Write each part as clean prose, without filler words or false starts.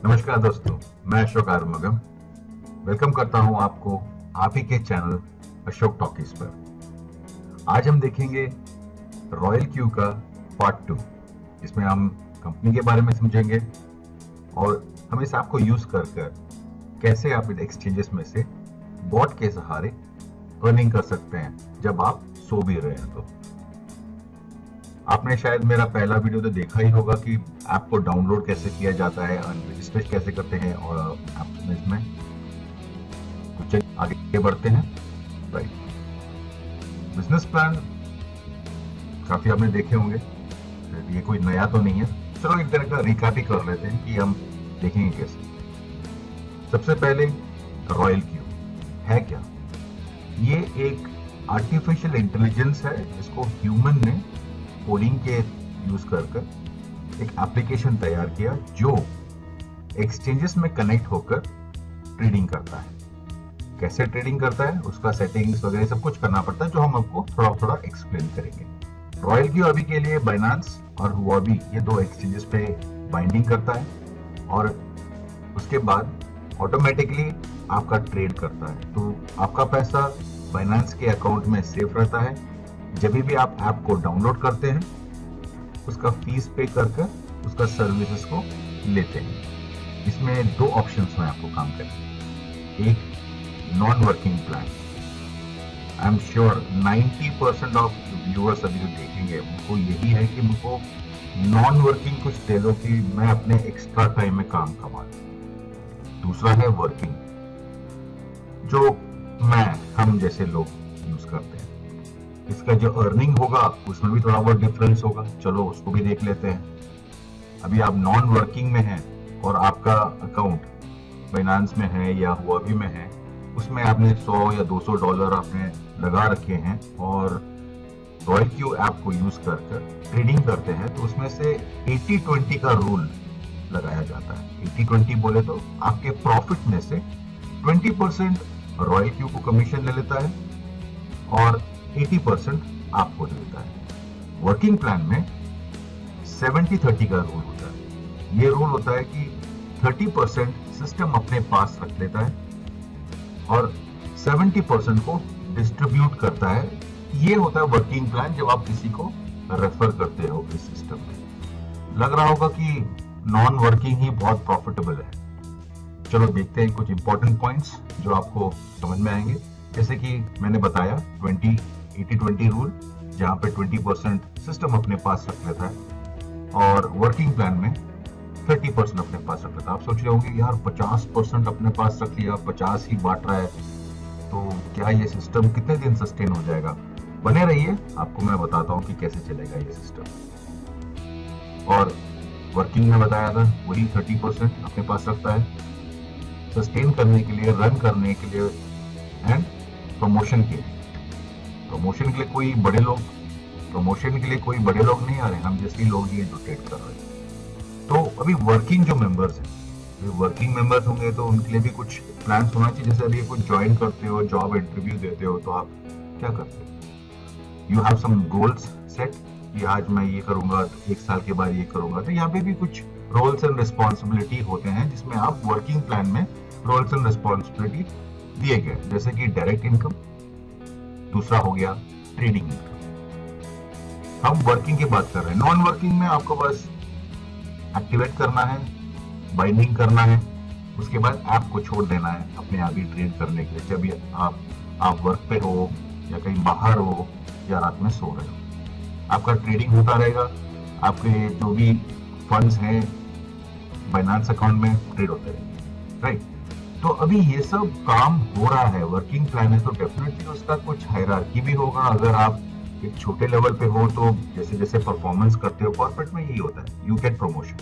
नमस्कार दोस्तों, मैं अशोक आरुमगम वेलकम करता हूं आपको आप ही के चैनल अशोक टॉकीज पर। आज हम देखेंगे रॉयल क्यू का पार्ट 2। इसमें हम कंपनी के बारे में समझेंगे और हम इस ऐप को यूज कर कैसे आप एक्सचेंजेस में से बॉट के सहारे अर्निंग कर सकते हैं जब आप सो भी रहे हैं। तो आपने शायद मेरा पहला वीडियो तो देखा ही होगा कि ऐप को डाउनलोड कैसे किया जाता है, रजिस्टर कैसे करते हैं और ऐप इसमें कुछ आगे बढ़ते हैं। राइट, बिजनेस प्लान काफी आपने देखे होंगे, ये कोई नया तो नहीं है। चलो एक तरह का रिकैप ही कर लेते हैं कि हम देखेंगे कैसे। सबसे पहले रॉयल क्यू है क्या? ये एक आर्टिफिशियल इंटेलिजेंस है जिसको ह्यूमन ने कोडिंग के यूज कर एक एप्लीकेशन तैयार किया जो एक्सचेंजेस में कनेक्ट होकर ट्रेडिंग करता है। कैसे ट्रेडिंग करता है, उसका सेटिंग्स वगैरह सब कुछ करना पड़ता है, जो हम आपको थोड़ा थोड़ा एक्सप्लेन करेंगे। रॉयल क्यू अभी के लिए बाइनेंस और हुओबी ये दो एक्सचेंजेस पे बाइंडिंग करता है और उसके बाद ऑटोमेटिकली आपका ट्रेड करता है। तो आपका पैसा बाइनेंस के अकाउंट में सेफ रहता है। जब भी आप ऐप को डाउनलोड करते हैं उसका फीस पे कर उसका सर्विसेज को लेते हैं। इसमें दो ऑप्शंस में आपको काम करना। एक non working plan. I am sure 90% of viewers अभी जो देखेंगे उनको यही है कि उनको नॉन वर्किंग कुछ दे दो कि मैं अपने एक्स्ट्रा टाइम में काम कमा लूं। दूसरा है वर्किंग, जो हम जैसे लोग यूज करते हैं। इसका जो अर्निंग होगा उसमें भी थोड़ा बहुत डिफरेंस होगा, चलो उसको भी देख लेते हैं। अभी आप नॉन वर्किंग में हैं और आपका अकाउंट बाइनेंस में है या हुओबी में है, उसमें आपने 100 या 200 डॉलर आपने लगा रखे हैं और रॉयल क्यू ऐप को यूज कर ट्रेडिंग करते हैं, तो उसमें से 80-20 का रूल लगाया जाता है। 80-20 बोले तो आपके प्रॉफिट में से 20% रॉयल क्यू को कमीशन ले लेता है और 80% आपको देता है। वर्किंग प्लान में 70-30 का रूल होता है। ये रूल होता है कि 30% सिस्टम अपने पास रख लेता है और 70% को डिस्ट्रीब्यूट करता है। ये होता है वर्किंग प्लान जब आप किसी को रेफर करते हो इस सिस्टम में। लग रहा होगा कि नॉन वर्किंग ही बहुत प्रॉफिटेबल है। चलो देखते हैं कुछ इंपॉर्टेंट पॉइंट्स जो आपको समझ में आएंगे। जैसे कि मैंने बताया 80-20 रूल, जहां पे 20% सिस्टम अपने पास रख लेता है और वर्किंग प्लान में 30% अपने पास रख लेता है। आप सोच रहे होंगे यार 50% अपने पास रख लिया, 50 ही बांट रहा है, तो क्या ये सिस्टम कितने दिन सस्टेन हो जाएगा? बने रहिए, आपको मैं बताता हूँ कि कैसे चलेगा ये सिस्टम। और वर्किंग में बताया था वही 30% अपने पास रखता है सस्टेन करने के लिए, रन करने के लिए एंड प्रमोशन के लिए। प्रमोशन के लिए कोई बड़े लोग नहीं आ रहे, हम जैसे लोग ही जो ट्रेड कर रहे हैं। तो अभी वर्किंग जो मेंबर्स हैं, वर्किंग मेंबर्स होंगे तो उनके लिए भी कुछ प्लान होना चाहिए। जैसे अभी कुछ ज्वाइन करते हो, जॉब इंटरव्यू देते हो, तो आप क्या करते हो? You have some goals set कि आज मैं ये करूंगा, तो 1 साल के बाद ये करूंगा। तो यहाँ पे भी कुछ रोल्स एंड रिस्पॉन्सिबिलिटी होते हैं जिसमें आप वर्किंग प्लान में रोल्स एंड रिस्पॉन्सिबिलिटी दिए गए, जैसे कि डायरेक्ट इनकम, दूसरा हो गया ट्रेडिंग इनकम। हम वर्किंग की बात कर रहे हैं। नॉन वर्किंग में आपको बस एक्टिवेट करना है, बाइंडिंग करना है, उसके बाद ऐप को छोड़ देना है अपने आप ही ट्रेड करने के लिए। जब भी आप वर्क पे हो या कहीं बाहर हो या रात में सो रहे हो, आपका ट्रेडिंग होता रहेगा। आपके जो भी फंड्स हैं बाइनेंस अकाउंट में ट्रेड होते रहेंगे। राइट, तो अभी ये सब काम हो रहा है, वर्किंग प्लान है, तो डेफिनेटली उसका कुछ हायरार्की भी होगा। अगर आप एक छोटे लेवल पे हो तो जैसे जैसे परफॉर्मेंस करते हो, कॉर्पोरेट में यही होता है, यू गेट प्रमोशन।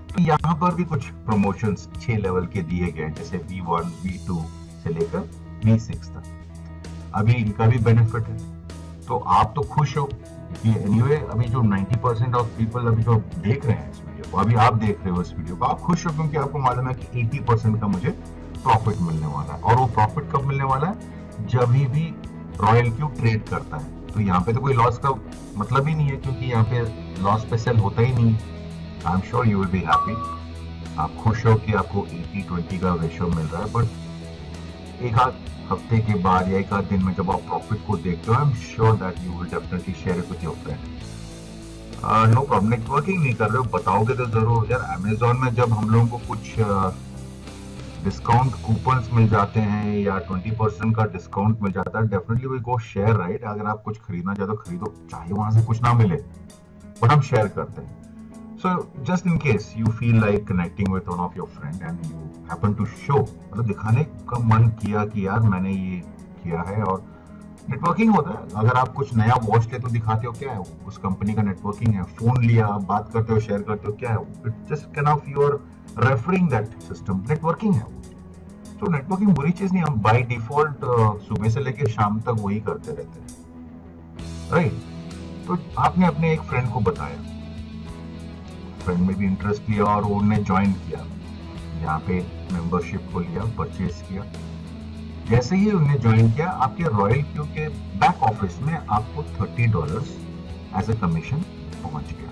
तो यहाँ पर भी कुछ प्रमोशंस 6 लेवल के दिए गए, जैसे V1, V2 से लेकर V6 तक। अभी इनका भी बेनिफिट है, तो आप तो खुश हो कि एनीवे अभी जो 90% ऑफ पीपल अभी जो देख रहे हैं इस वीडियो को, अभी आप देख रहे हो इस वीडियो को, आप खुश हो क्योंकि आपको मालूम है कि 80% का मुझे प्रॉफिट मिलने वाला है। और वो प्रॉफिट कब मिलने वाला है? जब भी रॉयल क्यू ट्रेड करता है। तो यहाँ पे तो कोई लॉस का मतलब ही नहीं है, क्योंकि यहाँ पे लॉस पे सेल होता ही नहीं। आई am sure you will be happy. आप खुश हो कि आपको 80-20 का रेशियो मिल रहा है, बट एक आध हफ्ते के बाद या एक आध दिन में जब आप प्रॉफिट को देखते हो, I am sure that you will definitely share it with your friend. No problem, networking नहीं कर रहे हो, बताओगे तो जरूर यार। अमेजोन में जब हम लोगों को कुछ डिस्काउंट कूपन्स मिल जाते हैं या 20% का डिस्काउंट मिल जाता है, definitely we go share, right. अगर आप कुछ खरीदना चाहते हो खरीदो, चाहे वहां से कुछ ना मिले, बट हम शेयर करते हैं। So just in case you feel like connecting with one of your friend and you happen to show, मतलब दिखाने का मन किया कि यार मैंने ये किया है, और नेटवर्किंग होता है। अगर आप कुछ नया वॉच ले तो दिखाते हो, क्या है उस कंपनी का नेटवर्किंग है। फोन लिया, आप बात करते हो, शेयर करते हो, क्या है, it just kind of you are referring that system, networking है। तो नेटवर्किंग बुरी चीज नहीं, हम बाय डिफॉल्ट सुबह से लेकर शाम तक वही करते रहते हैं, राइट। तो आपने अपने एक फ्रेंड को बताया, फ्रेंड में भी इंटरेस्ट लिया और उन्होंने ज्वाइन किया, यहाँ पे मेंबरशिप को लिया, परचेज किया। जैसे ही उन्होंने ज्वाइन किया, आपके रॉयल क्यू के बैक ऑफिस में आपको $30 एज ए कमीशन पहुंच गया।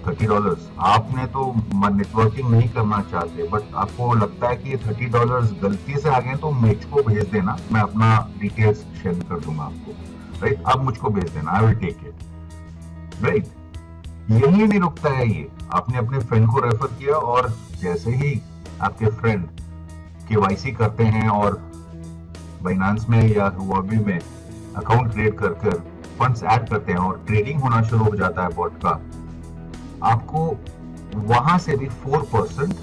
$30 आपने तो नेटवर्किंग नहीं करना चाहते, बट आपको लगता है कि ये $30 गलती से आ गए, तो मुझको भेज देना, मैं अपना डिटेल्स शेयर कर दूंगा आपको, राइट। अब मुझको भेज देना, I will take it, right. यही नहीं रुकता है ये, आपने अपने फ्रेंड को रेफर किया, और जैसे ही आपके फ्रेंड केवाईसी करते हैं और बाइनांस में या हुआबी में अकाउंट क्रिएट कर फंड्स ऐड करते हैं और ट्रेडिंग होना शुरू हो जाता है बॉट का, आपको वहां से भी 4%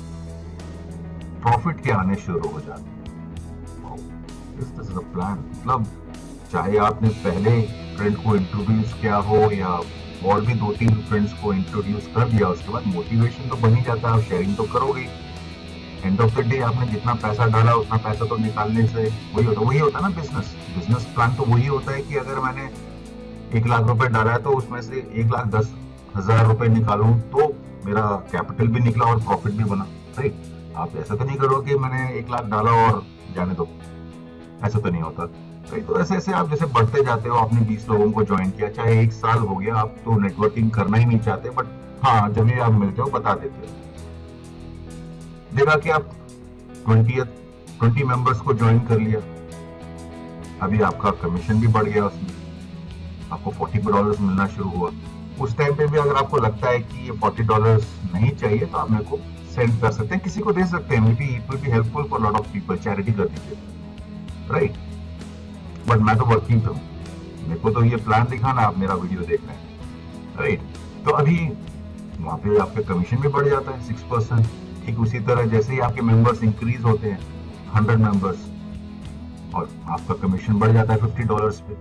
प्रॉफिट के आने शुरू हो जाते हैं। This is a plan. मतलब चाहे आपने पहले फ्रेंड को इंट्रोड्यूस किया हो या और भी 2-3 फ्रेंड्स को इंट्रोड्यूस कर दिया, उसके बाद मोटिवेशन तो बन ही जाता है, आप शेयरिंग तो करोगे। एंड ऑफ द डे आपने जितना पैसा डाला उतना पैसा तो निकालने से वही होता है ना। बिजनेस प्लान तो वही होता है कि अगर मैंने 1 लाख रुपए डाला है तो उसमें से 1,10,000 रुपए निकालूं तो मेरा कैपिटल भी निकला और प्रॉफिट भी बना, राइट। आप ऐसा तो नहीं करो कि मैंने 1 लाख डाला और जाने दो, ऐसा तो नहीं होता। तो ऐसे ऐसे आप जैसे बढ़ते जाते हो, आपने 20 लोगों को ज्वाइन किया, चाहे 1 साल हो गया, आप तो नेटवर्किंग करना ही नहीं चाहते, बट हाँ जब भी आप मिलते हो बता देते हो। देखा कि आप 20 मेंबर्स को ज्वाइन कर लिया, अभी आपका कमीशन भी बढ़ गया, उसमें आपको $40 मिलना शुरू हुआ। उस टाइम पे भी अगर आपको लगता है कि ये $40 नहीं चाहिए, तो आप मेरे को सेंड कर सकते हैं, किसी को दे सकते हैं, may be it will be helpful for lot of people, charity कर दीजिए, राइट। बट मैं तो वर्किंग पे हूँ, मेरे को तो ये प्लान दिखाना, आप मेरा वीडियो देख रहे हैं, राइट। तो अभी वहां पे आपके कमीशन भी बढ़ जाता है 6%। ठीक उसी तरह जैसे ही आपके मेंबर्स इंक्रीज होते हैं 100 मेंबर्स, और आपका कमीशन बढ़ जाता है $50 पे,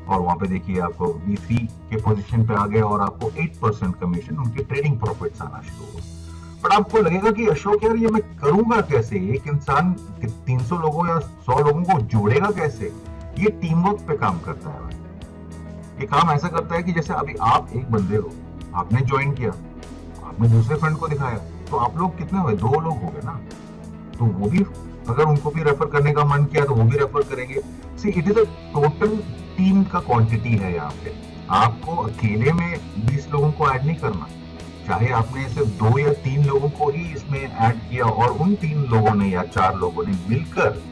और वहां पे देखिए आपको V3 के पोजीशन पे आ गए और आपको 8% कमीशन उनके ट्रेडिंग प्रॉफिट्स आना शुरू हुआ। बट आपको लगेगा कि अशोक यार ये मैं करूंगा कैसे, एक इंसान 300 लोगों या 100 लोगों को जोड़ेगा कैसे। ये टीम वर्क पे काम करता है भाई। ये काम ऐसा करता है कि जैसे अभी आप एक बंदे हो, आपने ज्वाइन किया, आपने दूसरे फ्रेंड को दिखाया, तो आप लोग कितने हुए, 2 लोग हो गए ना। तो वो भी अगर उनको भी रेफर करने का मन किया तो वो भी रेफर करेंगे। See it is a total team का क्वांटिटी है यहाँ पे। आपको अकेले में 20 लोगों को ऐड नहीं करना, चाहे आपने सिर्फ 2 या 3 लोगों को ही इसमें ऐड किया और उन 3 लोगों ने या 4 लोगों ने मिलकर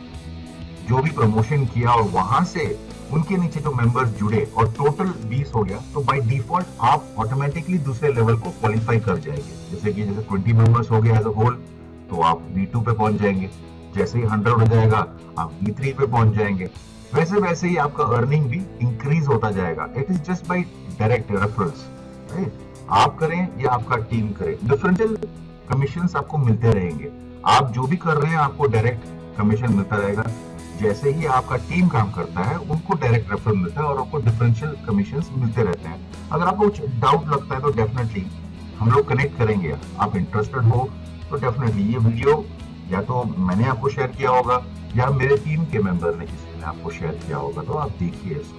जो भी प्रमोशन किया और वहां से उनके नीचे जो मेंबर्स जुड़े और टोटल 20 हो गया, तो बाय डिफॉल्ट आप ऑटोमेटिकली दूसरे लेवल को क्वालिफाई कर जाएंगे। जैसे 20 मेंबर्स हो गए एज अ होल, तो आप V2 पे पहुंच जाएंगे। जैसे ही 100 हो जाएगा आप V3 पे पहुंच जाएंगे। वैसे वैसे ही आपका अर्निंग भी इंक्रीज होता जाएगा। It is just by direct referrals, right. आप करें या आपका टीम करे, डिफरेंशियल कमीशंस आपको मिलते रहेंगे। आप जो भी कर रहे हैं आपको डायरेक्ट कमीशन मिलता रहेगा। जैसे ही आपका टीम काम करता है उनको डायरेक्ट रेफरल मिलता है और आपको डिफरेंशियल कमीशंस मिलते रहते हैं। अगर आपको कुछ डाउट लगता है तो डेफिनेटली हम लोग कनेक्ट करेंगे। आप इंटरेस्टेड हो तो डेफिनेटली ये वीडियो या तो मैंने आपको शेयर किया होगा या मेरे टीम के मेंबर ने किसी ने आपको शेयर किया होगा, तो आप देखिए इसको।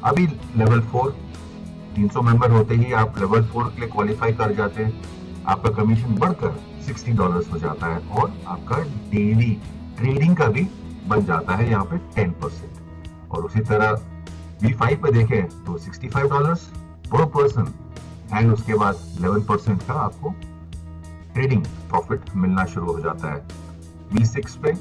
अभी लेवल 4 300 मेंबर होते ही आप लेवल 4 के लिए क्वालिफाई कर जाते हैं। आपका कमीशन बढ़कर $60 हो जाता है और आपका डेली ट्रेडिंग का भी बन जाता है यहाँ पे 10%। और उसी तरह V5 पे देखें तो $65 पर पर्सन एंड उसके बाद 11% का आपको ट्रेडिंग प्रॉफिट मिलना शुरू हो जाता है। V6 पे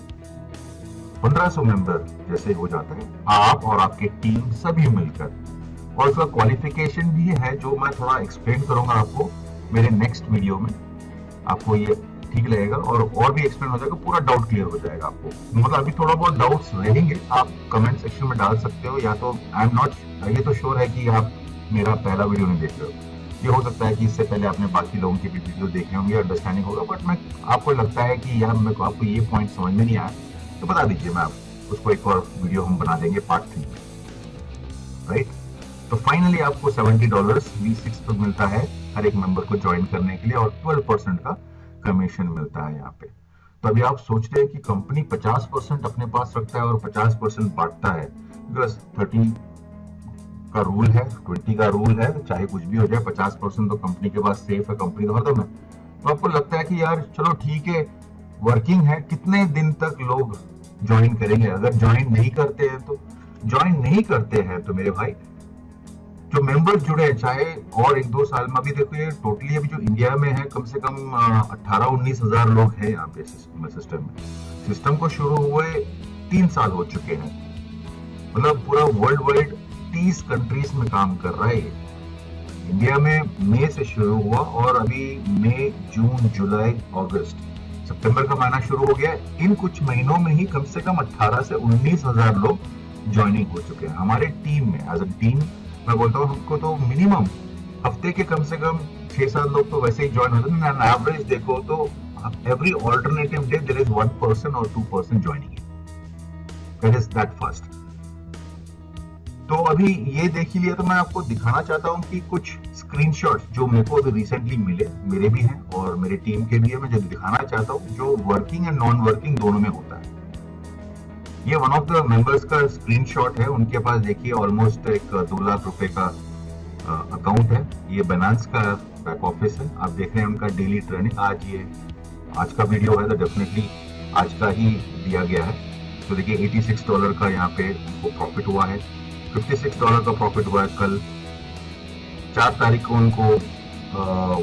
1500 मेंबर जैसे हो जाता है, आप और आपकी टीम सभी मिलकर, और उसका क्वालिफिकेशन भी है जो मैं थोड़ा एक्सप्लेन करूंगा आपको मेरे नेक्स्ट वीडियो में। आपको ये ठीक लगेगा और भी एक्सप्लेन हो जाएगा, पूरा डाउट क्लियर हो जाएगा आपको। मतलब अभी थोड़ा बहुत डाउट्स रहेंगे, आप कमेंट सेक्शन में डाल सकते हो, या तो आई एम नॉट, ये तो श्योर है कि आप मेरा पहला वीडियो नहीं देख रहे हो, ये हो सकता है कि इससे पहले आपने बाकी लोगों की भी वीडियो देखे होंगे, अंडरस्टैंडिंग होगा, बट मैं आपको लगता है कि यार मेरे को आपको ये पॉइंट समझ में नहीं आया तो बता दीजिए, मैं उसको एक और वीडियो हम बना देंगे पार्ट 3 में, राइट। तो फाइनली आपको $70 V6 पर मिलता है हर एक मेंबर को ज्वाइन करने के लिए, और 12% का कमीशन मिलता है यहाँ पे। तो अभी आप सोच रहे हैं कि कंपनी 50% अपने पास रखता है और 50% बांटता है, बिकॉज 30 का रूल है, 20 का रूल है, चाहे कुछ भी हो जाए 50% तो कंपनी के पास सेफ है, कंपनी तो हरदम है। तो आपको लगता है कि यार चलो ठीक है, वर्किंग है, कितने दिन तक लोग ज्वाइन करेंगे? अगर ज्वाइन नहीं करते हैं तो मेरे भाई जो मेंबर्स जुड़े हैं, चाहे और 1-2 साल में, अभी देखो ये टोटली अभी जो इंडिया में है कम से कम 18-19 हजार लोग हैं यहाँ पे सिस्टम में। सिस्टम को शुरू हुए 3 साल हो चुके हैं, मतलब पूरा वर्ल्ड वाइड 30 कंट्रीज में काम कर रहा है ये। इंडिया में मई से शुरू हुआ और अभी मई, जून, जुलाई, अगस्त, सितंबर का महीना शुरू हो गया। इन कुछ महीनों में ही कम से कम 18 से 19 हजार लोग ज्वाइनिंग हो चुके हैं हमारे टीम में। एज अ टीम मैं बोलता हूँ, हमको तो मिनिमम हफ्ते के कम से कम 6-7 लोग तो वैसे ही ज्वाइन होते हैं। एवरेज देखो तो every alternative day there is 1% और 2% joining, that is that fast. तो अभी ये देख ही लिया, तो मैं आपको दिखाना चाहता हूँ कि कुछ स्क्रीनशॉट्स जो मेरे को अभी रिसेंटली मिले, मेरे भी हैं और मेरे टीम के भी है, मैं जो दिखाना चाहता हूँ जो वर्किंग एंड नॉन वर्किंग दोनों में होता है। ये वन ऑफ द मेंबर्स का स्क्रीनशॉट है, उनके पास देखिए ऑलमोस्ट एक 2 लाख रुपए का अकाउंट है। ये बाइनेंस का बैक ऑफिस है, आप देख रहे हैं उनका डेली ट्रेडिंग। आज का वीडियो है तो डेफिनेटली आज का ही दिया गया है। तो देखिए $86 का यहाँ पे उनको प्रॉफिट हुआ है, $56 का प्रॉफिट हुआ है कल। 4 तारीख को उनको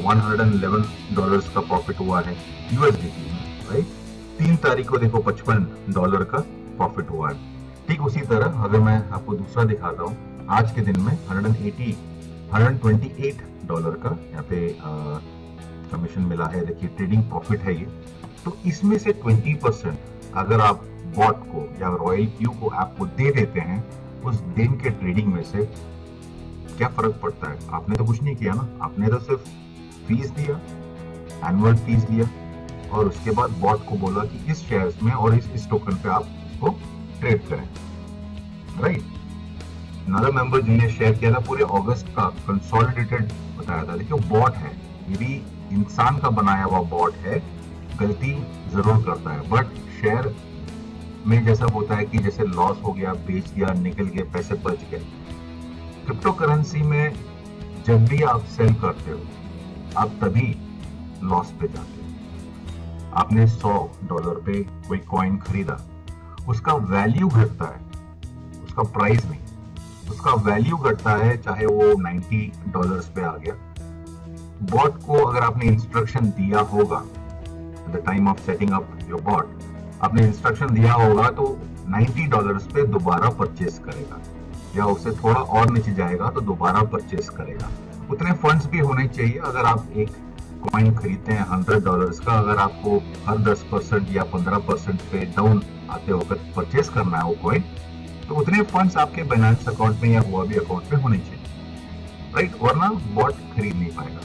$111 का प्रॉफिट हुआ है USDT में, राइट। 3 तारीख को देखो $55 का प्रॉफिट हुआ है। ठीक उसी तरह अगर मैं आपको दूसरा दिखाता हूँ, आज के दिन में $128 का यहाँ पे कमीशन मिला है। देखिए ट्रेडिंग प्रॉफिट है ये। तो इसमें से 20% अगर आप बॉट को या रॉयल क्यू को ऐप को दे देते हैं, उस दिन के ट्रेडिंग में से क्या फर्क पड़ता है? आपने तो कुछ नहीं किया ना, आपने तो सिर्फ फीस दिया, एनुअल फीस दिया, और उसके बाद बॉट को बोला कि इस शेयर्स में और इस टोकन पे आप इसको ट्रेड करें, राइट। अनदर मेंबर जिन्हें शेयर किया था पूरे अगस्त का कंसोलिडेटेड बताया था। देखिए बॉट है, ये भी इंसान का बनाया हुआ बॉट है, गलती जरूर करता है, बट शेयर में जैसा होता है कि जैसे लॉस हो गया, बेच दिया, निकल गए, पैसे बच गए। क्रिप्टो करेंसी में जब भी आप सेल करते हो, आप तभी लॉस पे जाते हो। आपने $100 पे कोई कॉइन खरीदा, उसका वैल्यू घटता है, उसका प्राइस नहीं, उसका वैल्यू घटता है, चाहे वो $90 पे आ गया। बॉट को अगर आपने इंस्ट्रक्शन दिया होगा at the time of setting up your bot, आपने इंस्ट्रक्शन दिया होगा तो $90 पे दोबारा परचेस करेगा, या उससे थोड़ा और नीचे जाएगा तो दोबारा परचेस करेगा। उतने फंड्स भी होने चाहिए। अगर आप एक कॉइन खरीदते हैं $100 का, अगर आपको हर 10% या 15% पे डाउन आते वक्त परचेस करना है वो कॉइन, तो उतने फंड्स आपके बाइनेंस अकाउंट में या हुआ भी अकाउंट में होने चाहिए, राइट, वरना बॉट खरीद नहीं पाएगा।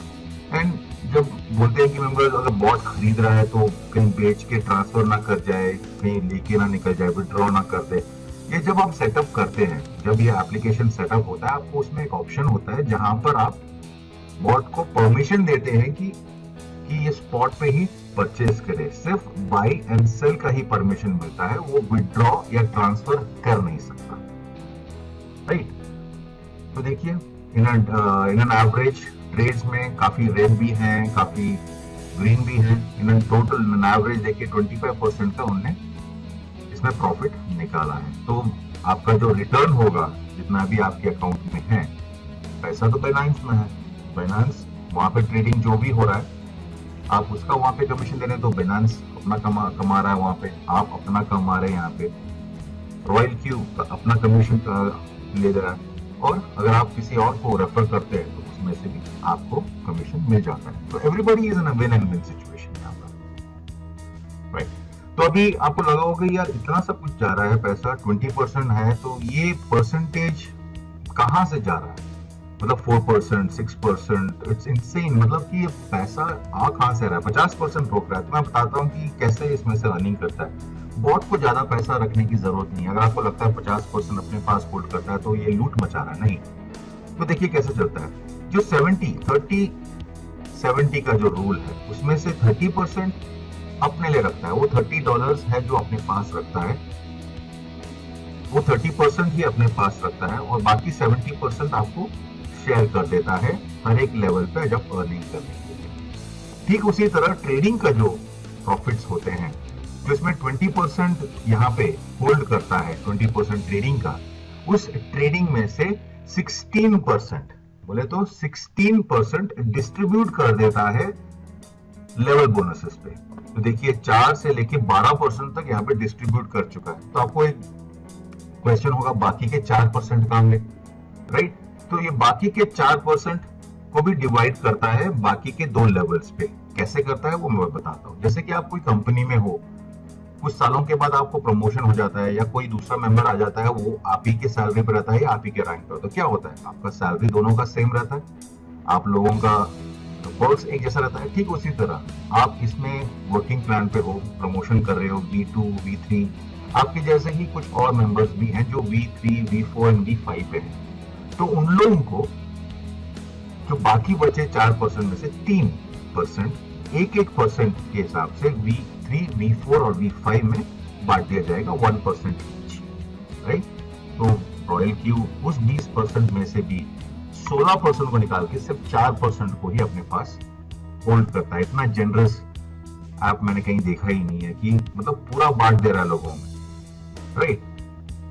एंड जब बोलते हैं कि मेंबर अगर बॉट खरीद रहा है तो कहीं बेच के ट्रांसफर ना कर जाए, कहीं लेके ना निकल जाए, विड्रॉ ना कर दे। ये जब आप सेटअप करते हैं, जब ये एप्लीकेशन सेटअप होता है, आपको उसमें एक ऑप्शन होता है जहां पर आप बॉट को परमिशन देते हैं कि ये स्पॉट पे ही परचेज करे। सिर्फ बाय एंड सेल का ही परमिशन मिलता है, वो विड्रॉ या ट्रांसफर कर नहीं सकता, राइट। तो देखिए इन एन एवरेज ट्रेड्स में काफी रेड भी हैं, काफी ग्रीन भी हैं। इन टोटल इन एवरेज देखिए 25% का उनने इसमें प्रॉफिट निकाला है। तो आपका जो रिटर्न होगा जितना भी आपके अकाउंट में है, पैसा तो बाइनेंस में है, बाइनेंस वहां पे ट्रेडिंग जो भी हो रहा है आप उसका वहां पे कमीशन दे रहे हैं तो बिनांस अपना कमा रहा है, वहां पे आप अपना कमा रहे हैं, यहाँ पे रॉयल क्यू अपना कमीशन ले रहा है, और अगर आप किसी और को रेफर करते हैं तो उसमें से भी आपको कमीशन मिल जाता है। तो everybody is in a win and win situation यहाँ पर, राइट। तो अभी आपको लगा होगा यार इतना सब कुछ जा रहा है, पैसा 20% है, तो ये परसेंटेज कहाँ से जा रहा है, मतलब 4%, 6%, इट्स इनसेन। मतलब कि ये पैसा आ कहाँ से रहा है, 50% रोक रहा है। तो मैं बताता हूँ कि कैसे इसमें से अर्निंग करता है। बॉट को ज्यादा पैसा रखने की जरूरत नहीं है। अगर आपको लगता है 50% अपने पास होल्ड करता है तो ये लूट मचा रहा है, नहीं। तो देखिए कैसे चलता है। जो 70 का जो रूल है उसमें से 30% अपने लिए रखता है। वो $30 है जो अपने पास रखता है, वो 30% ही अपने पास रखता है, और बाकी 70% आपको शेयर कर देता है हर एक लेवल पे जब अर्निंग करने के लिए। ठीक उसी तरह ट्रेडिंग का जो प्रॉफिट्स होते हैं, जो इसमें 20% यहाँ पे होल्ड करता है, 20% ट्रेडिंग का, उस ट्रेडिंग में से 16% बोले तो 16% डिस्ट्रीब्यूट कर देता है लेवल बोनसेस पे। तो देखिए 4 से लेके 12% तक यहाँ पे डिस्ट्रीब्यूट कर चुका है। तो आपको एक क्वेश्चन होगा, बाकी के 4% काम ले, राइट। तो ये बाकी के 4% को भी डिवाइड करता है बाकी के 2 लेवल्स पे। कैसे करता है वो मैं बताता हूँ। जैसे कि आप कोई कंपनी में हो, कुछ सालों के बाद आपको प्रमोशन हो जाता है या कोई दूसरा मेंबर आ जाता है, वो आप ही के सैलरी पे रहता है या आप ही के रैंक पर, तो क्या होता है, आपका सैलरी दोनों का सेम रहता है, आप लोगों का पर्क्स एक जैसा रहता है। ठीक उसी तरह आप इसमें वर्किंग प्लान पे हो, प्रमोशन कर रहे हो, V2, V3, आपके जैसे ही कुछ और मेंबर्स भी हैं जो V3, V4 एंड V5 पे हैं। तो उन लोगों को जो बाकी बचे 4% में से 3%, 1% के हिसाब से V3, V4 और V5 में बांट दिया जाएगा 1% ईच, राइट। तो रॉयल क्यू उस 20% में से भी 16% को निकाल के सिर्फ 4% को ही अपने पास होल्ड करता है। इतना जनरस ऐप मैंने कहीं देखा ही नहीं है कि मतलब पूरा बांट दे रहा है लोगों में, राइट।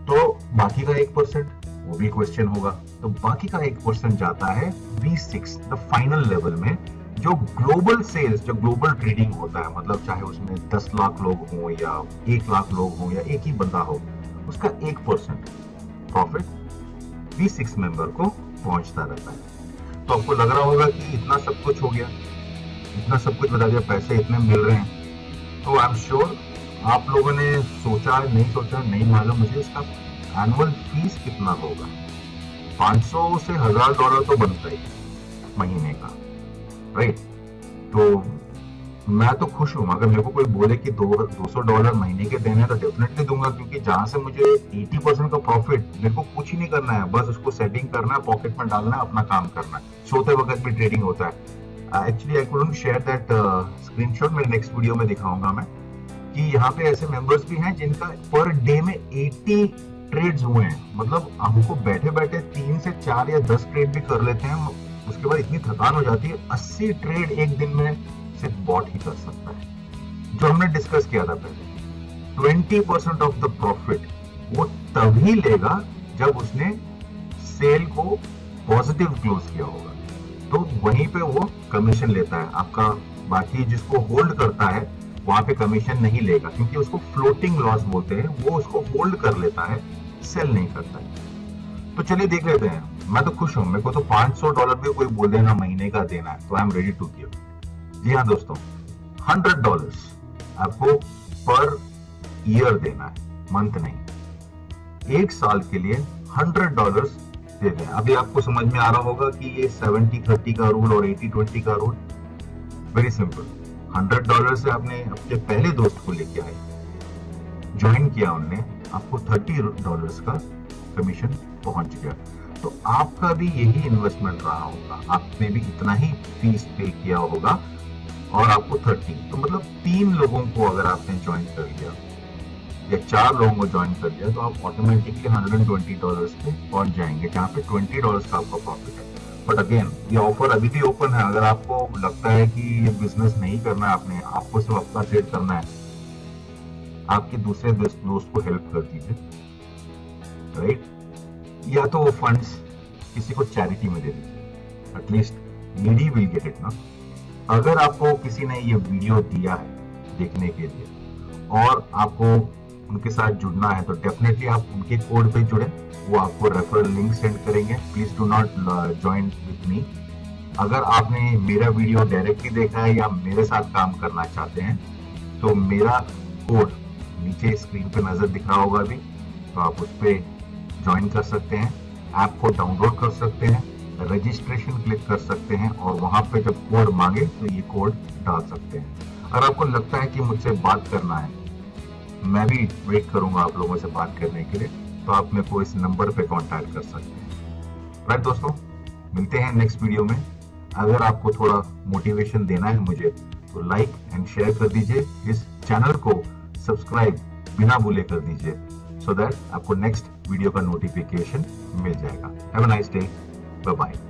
तो बाकी का 1% वो भी क्वेश्चन होगा। तो बाकी का 1% जाता है V6 द फाइनल लेवल में, जो ग्लोबल सेल्स, जो ग्लोबल ट्रेडिंग होता है, मतलब चाहे उसमें 10 लाख लोग हों या 1 लाख लोग हों या एक ही बंदा हो, उसका 1% प्रॉफिट V6 मेंबर को पहुंचता रहता है। तो आपको लग रहा होगा कि इतना सब कुछ हो गया, इतना सब कुछ बता दिया, पैसे इतने मिल रहे हैं, तो आई एम श्योर आप लोगों ने सोचा, नहीं सोचा नहीं मालूम मुझे, इसका एनुअल फीस कितना होगा। 500 से $1000 तो बनता ही महीने का, राइट। तो मैं तो खुश हूं, अगर मेरे को कोई बोले कि $200 महीने के देने तो डेफिनेटली दूंगा, क्योंकि जहां से मुझे 80% का प्रॉफिट, मेरे को कुछ ही नहीं करना है, बस उसको सेटिंग करना है, पॉकेट में डालना है, अपना काम करना है, सोते वक्त भी ट्रेडिंग होता है। Actually I couldn't share that screenshot, मेरे नेक्स्ट वीडियो में दिखाऊंगा मैं कि यहाँ पे ऐसे मेंबर्स भी हैं जिनका पर डे में 80 ट्रेड्स हुए हैं। मतलब हमको बैठे बैठे 3 से 4 या 10 ट्रेड भी कर लेते हैं, उसके बाद इतनी थकान हो जाती है, 80 ट्रेड एक दिन में सिर्फ बॉट ही कर सकता है। जो हमने डिस्कस किया था पहले, 20% ऑफ द प्रॉफिट वो तभी लेगा जब उसने सेल को पॉजिटिव क्लोज किया होगा, तो वहीं पे वो कमीशन लेता है आपका। बाकी जिसको होल्ड करता है वहां पे कमीशन नहीं लेगा, क्योंकि उसको फ्लोटिंग लॉस बोलते हैं, वो उसको होल्ड कर लेता है, सेल नहीं करता है। तो चलिए देख लेते हैं। मैं तो खुश हूं, मेरे को तो $500 भी कोई बोल देना महीने का देना है तो I am ready to give. जी हाँ दोस्तों, $100 आपको पर ईयर देना है, मंथ नहीं। 1 साल के लिए $100 दे दें। अभी आपको समझ में आ रहा होगा कि ये 70-30 का रूल और 80-20 का रूल, वेरी सिंपल। $100 से आपने अपने पहले दोस्त को लेके आए, ज्वाइन किया उनने, आपको $30 का कमीशन पहुंच गया। तो आपका भी यही इन्वेस्टमेंट रहा होगा, आपने भी इतना ही फीस पे किया होगा और आपको 30, तो मतलब 3 लोगों को अगर आपने ज्वाइन कर लिया या 4 लोगों को ज्वाइन कर लिया तो आप ऑटोमेटिकली $120 पे पहुंच जाएंगे, जहाँ पे $20 का आपका प्रॉफिट है। बट अगेन ये ऑफर अभी भी ओपन है। अगर आपको लगता है कि ये बिजनेस नहीं करना है, आपको सिर्फ अपना ट्रेड करना है, आपके दूसरे दोस्त को हेल्प कर दीजिए, राइट। या तो वो फंड्स किसी को चैरिटी में दे दीजिए, at least needy will get it ना। अगर आपको किसी ने ये वीडियो दिया है देखने के लिए और आपको उनके साथ जुड़ना है तो डेफिनेटली आप उनके कोड पे जुड़े, वो आपको रेफरल लिंक सेंड करेंगे। Please do not join with me. अगर आपने मेरा वीडियो डायरेक्टली देखा है या मेरे साथ काम करना चाहते हैं तो मेरा कोड नीचे स्क्रीन पे नजर दिख रहा होगा अभी, तो आप उस पर ज्वाइन कर सकते हैं, ऐप को डाउनलोड कर सकते हैं, रजिस्ट्रेशन क्लिक कर सकते हैं और वहां पे जब कोड मांगे तो ये कोड डाल सकते हैं। अगर आपको लगता है कि मुझसे बात करना है, मैं भी वेट करूंगा आप लोगों से बात करने के लिए, तो आप मेरे को इस नंबर पे कांटेक्ट कर सकते हैं। राइट दोस्तों, मिलते हैं नेक्स्ट वीडियो में। अगर आपको थोड़ा मोटिवेशन देना है मुझे तो लाइक एंड शेयर कर दीजिए, इस चैनल को सब्सक्राइब बिना भूले कर दीजिए, सो दैट आपको नेक्स्ट वीडियो का नोटिफिकेशन मिल जाएगा। Have a nice day, bye bye.